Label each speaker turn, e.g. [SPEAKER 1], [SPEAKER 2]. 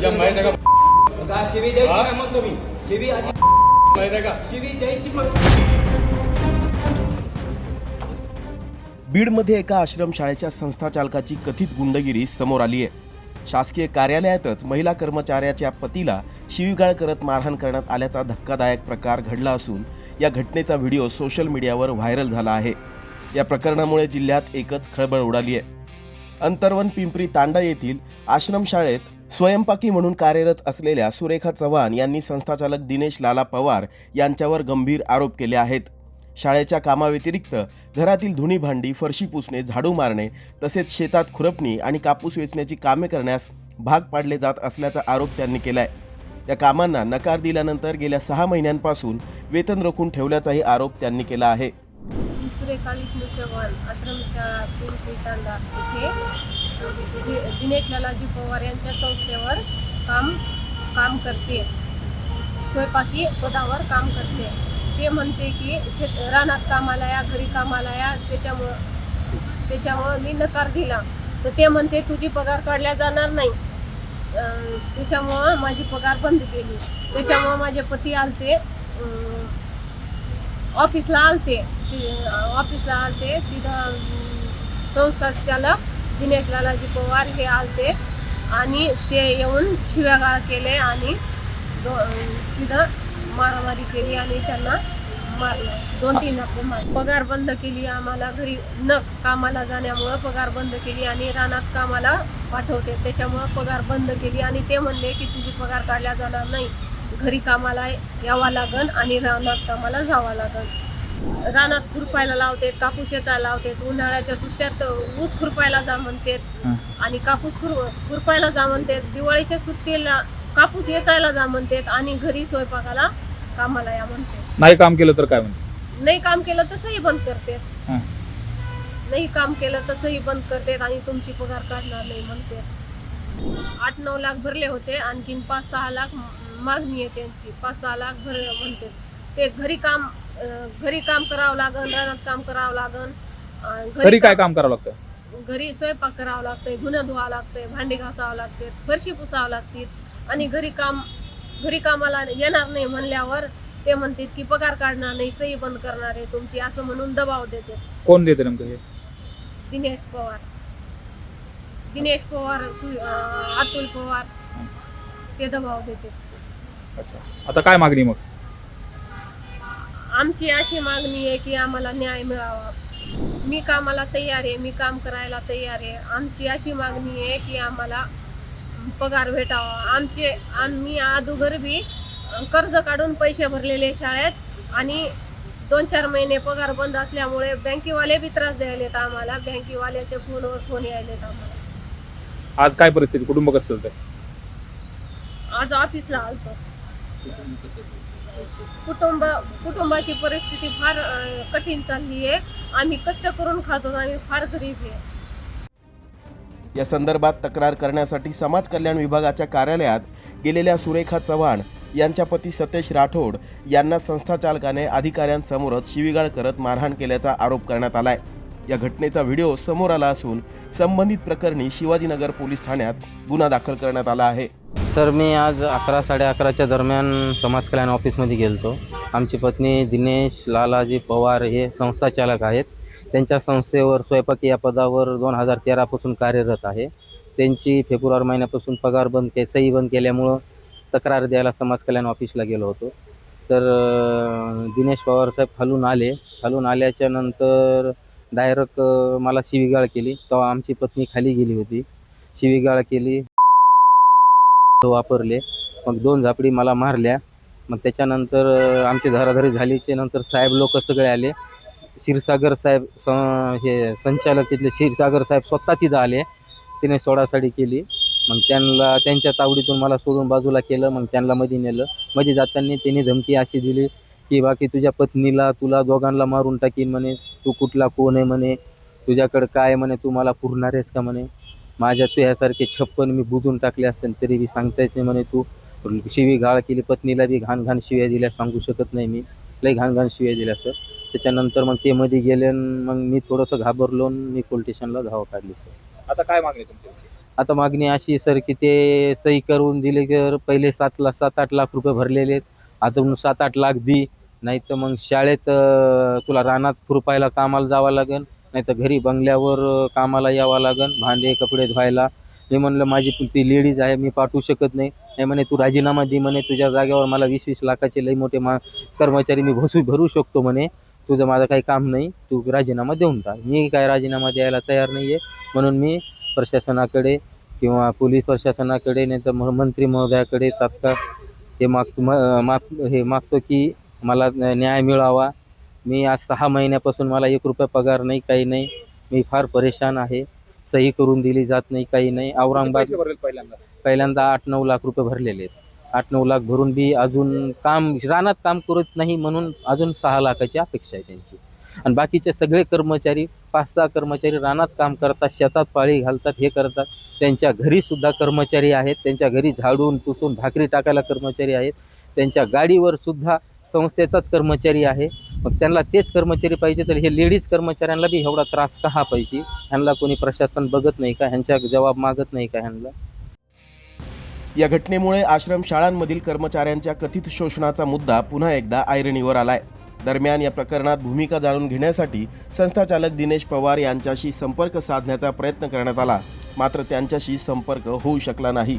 [SPEAKER 1] या माहिती आहे
[SPEAKER 2] का शिवी द्यायची ना मग तुम्ही शिवी आधी
[SPEAKER 1] माहिती आहे का?
[SPEAKER 2] शिवी द्यायची मग.
[SPEAKER 3] बीडमध्ये एका आश्रमशाळेच्या संस्थाचालकाची कथित गुंडगिरी समोर आली आहे. शासकीय कार्यालयातच महिला कर्मचाऱ्याच्या पतीला शिवीगाळ करत मारहाण करण्यात आल्याचा धक्कादायक प्रकार घडला असून या घटनेचा व्हिडिओ सोशल मीडियावर व्हायरल झाला आहे. या प्रकरणामुळे जिल्ह्यात एकच खळबळ उडाली आहे. अंतर्वन पिंपरी तांडा येथील आश्रमशाळेत स्वयंपाकी म्हणून कार्यरत असलेल्या सुरेखा चव्हाण यांनी संस्थाचालक दिनेश लाला पवार यांच्यावर गंभीर आरोप केले आहेत. शाळेच्या कामाव्यतिरिक्त घरातील धुणी भांडी, फरशी पुसणे, झाडू मारणे तसेच शेतात खुरपणी आणि कापूस वेचण्याची कामे करण्यास भाग पाडले जात असल्याचा आरोप त्यांनी केलाय. या कामांना नकार दिल्यानंतर गेल्या 6 महिन्यांपासून वेतन रोखून ठेवल्याचाही आरोप त्यांनी केला आहे.
[SPEAKER 4] सुरेखा विष्णू चव्हाण आश्रमशाळा पिंपरी तांडा येथे दिनेश लालाजी पवार यांच्या संस्थेवर काम करते. स्वयंपाकी पदावर काम करते. ते म्हणते की रानात कामाला या, घरी कामाला या, त्याच्यामुळं मी नकार दिला. तर ते म्हणते तुझी पगार काढल्या जाणार नाही, त्याच्यामुळं माझी पगार बंद केली. त्याच्यामुळं माझे पती आलते ऑफिसला आलते तिथं संस्थाचालक दिनेश लालाजी पवार हे आलते आणि ते येऊन शिव्यागाळ केले आणि तिथं मारामारी केली आणि त्यांना मारलं. 2-3 आपले मारले. पगार बंद केली. आम्हाला घरी न कामाला जाण्यामुळं पगार बंद केली आणि रानात कामाला पाठवते, त्याच्यामुळं पगार बंद केली. आणि ते म्हणले की तुझी पगार काढल्या जाणार नाही, घरी कामाला यावं लागन आणि रानात कामाला जावं लागन. रानात खुरपायला लावते, कापूस वेचायला लावते. उन्हाळ्याच्या सुट्ट्यात ऊस खुरपायला जा म्हणते आणि कापूस खुरपायला जा म्हणते. दिवाळीच्या सुट्टीला कापूस वेचायला जा म्हणते आणि घरी स्वयंपाकाला कामाला या म्हणते.
[SPEAKER 5] नाही काम केलं तर काय म्हणते?
[SPEAKER 4] नाही काम केलं तर सही बंद करते. नाही काम केलं तर सही बंद करते आणि तुमची पगार काढणार नाही म्हणते. 8-9 लाख भरले होते, आणखीन 5-6 लाख मागणी आहे त्यांची. 5-6 लाख म्हणते. ते घरी काम करावं लागन, रानात काम करावं लागन.
[SPEAKER 5] घरी काय काम करावं लागतं?
[SPEAKER 4] घरी स्वयंपाक करावं लागतंय, धुणं धुवावं लागतंय, भांडी घासावं लागते, फरशी पुसावं लागते. आणि घरी कामाला येणार नाही म्हणल्यावर ते म्हणतात की पगार काढणार नाही, सही बंद करणार आहे तुमची, असं म्हणून दबाव देते.
[SPEAKER 5] कोण देते नेमकं हे?
[SPEAKER 4] दिनेश पवार, अतुल पवार ते दबाव देते.
[SPEAKER 5] अच्छा, आता काय मागणी मग?
[SPEAKER 4] आमची अशी मागणी आहे की आम्हाला न्याय मिळावा. मी कामाला तयार आहे, मी काम करायला तयार आहे. आमची अशी मागणी आहे की आम्हाला पगार भेटावा. आम्ही अगोदर बी कर्ज काढून पैसे भरलेले शाळेत आणि 2-4 महिने पगार बंद असल्यामुळे बँकेवाले बी त्रास द्यायलेत आम्हाला. बँकेवाल्याच्या फोनवर फोन यायलेत आम्हाला.
[SPEAKER 5] आज काय परिस्थिती, कुटुंब कसं चालतंय?
[SPEAKER 4] आज ऑफिसला आलतो. कुटुंबाची परिस्थिती फार कठीण चालली आहे. आम्ही कष्ट करून खातो, आम्ही फार गरीब आहे.
[SPEAKER 3] या संदर्भात तक्रार करण्यासाठी समाज कल्याण विभागाच्या कार्यालयात गेलेल्या सुरेखा चव्हाण यांच्या पती सतेज राठोड यांना संस्थाचालकाने अधिकाऱ्यांसमोरच शिवीगाळ करत मारहाण केल्याचा आरोप करण्यात आलाय. या घटनेचा व्हिडिओ समोर आला असून संबंधित प्रकरणी शिवाजीनगर पोलीस ठाण्यात गुन्हा दाखल करण्यात आला आहे.
[SPEAKER 6] सर, मी आज 11-11:30च्या दरम्यान समाज कल्याण ऑफिसमध्ये गेलतो. आमची पत्नी दिनेश लालाजी पवार हे संस्थाचालक आहेत. त्यांच्या संस्थेवर स्वयंपाकी या पदावर 2013 पासून कार्यरत आहे. त्यांची फेब्रुवारी महिन्यापासून पगार सही बंद केल्यामुळं तक्रार द्यायला समाज कल्याण ऑफिसला गेलो होतो. तर दिनेश पवार साहेब खालून आल्याच्या नंतर डायरेक्ट मला शिवीगाळ केली. तेव्हा आमची पत्नी खाली गेली होती. शिवीगाळ केली, वापरले. मग 2 झापडी मला मारल्या. मग त्याच्यानंतर आमची धराधरी झालीचे नंतर साहेब लोक सगळे आले. क्षीरसागर साहेब हे संचालक तिथले क्षीरसागर साहेब स्वतः तिथं आले. तिने सोडासाडी केली. मग त्यांच्या तावडीतून मला सोडून बाजूला केलं. मग त्यांना मध्ये नेलं. मध्ये जाताना त्यांनी धमकी अशी दिली की बाकी तुझ्या पत्नीला, तुला दोघांना मारून टाकीन म्हणे, तू कुठला कोण आहे म्हणे, तुझ्याकडं काय म्हणे, तू मला पुरणार आहेस का म्हणे, माझ्या तुझ्यासारखे 56 मी बुजून टाकले असते तरी बी सांगता येत नाही म्हणे, तू शिवीगाळ केली. पत्नीला बी घाण शिव्या दिल्या, सांगू शकत नाही मी, लई घाण शिव्या दिल्या सर. त्याच्यानंतर मग ते मध्ये गेले. मग मी थोडंसं घाबरलो, मी पोलीस स्टेशनला धाव काढली सर.
[SPEAKER 5] आता काय मागणी तुमची?
[SPEAKER 6] आता मागणी अशी आहे सर की ते सही करून दिले तर पहिले 7-8 लाख रुपये भरलेले आहेत. आता 7-8 लाख दे, नाही तर मग शाळेत तुला रानात खुरपायला कामाला जावं लागेल, नाही तर घरी बंगल्यावर कामाला यावं लागेल, भांडे कपडे धुवायला. मी म्हणलं माझी ती लेडीज आहे, मी पाठवू शकत नाही. नाही म्हणे तू राजीनामा दे म्हणे, तुझ्या जागेवर मला 20-20 लाखाचे लई मोठे कर्मचारी मी भरू शकतो म्हणे, तुझं माझं काही काम नाही, तू राजीनामा देऊन टाक. मी काय राजीनामा द्यायला तयार नाही आहे. म्हणून मी प्रशासनाकडे किंवा पोलीस प्रशासनाकडे नाही तर मंत्री महोदयाकडे तात्काळ हे मागतो की मला न्याय मिळावा. मी आज 6 महिन्यापासून मला 1 रुपया पगार नाही, काही नाही. मी फार परेशान आहे. सही करून दिली जात नाही, काही नाही. औरंगाबाद
[SPEAKER 5] पैसे भरले
[SPEAKER 6] पहिल्यांदा 8-9 लाख रुपये भरलेले आहेत. 8-9 लाख भरून बी अजून रानात काम करत नाही, म्हणून अजून 6 लाखाची अपेक्षा आहे त्यांची. आणि बाकीचे सगळे कर्मचारी 5-6 कर्मचारी रानात काम करतात, शेतात पाळी घालतात, हे करतात. त्यांच्या घरीसुद्धा कर्मचारी आहेत, त्यांच्या घरी झाडून पुसून भाकरी टाकायला कर्मचारी आहेत, त्यांच्या गाडीवर सुद्धा संस्थेचाच कर्मचारी आहे. मग त्यांना तेच कर्मचारी पाहिजे, तर हे लेडीज कर्मचाऱ्यांना बी एवढा त्रास का पाहिजे? ह्यांना कोणी प्रशासन बघत नाही का? ह्यांच्या जबाब मागत नाही का ह्यांना?
[SPEAKER 3] या घटनेमुळे आश्रमशाळांमधील कर्मचाऱ्यांच्या कथित शोषणाचा मुद्दा पुन्हा एकदा ऐरणीवर आलाय. दरम्यान या प्रकरणात भूमिका जाणून घेण्यासाठी संस्थाचालक दिनेश पवार यांच्याशी संपर्क साधण्याचा प्रयत्न करण्यात आला, मात्र त्यांच्याशी संपर्क होऊ शकला नाही.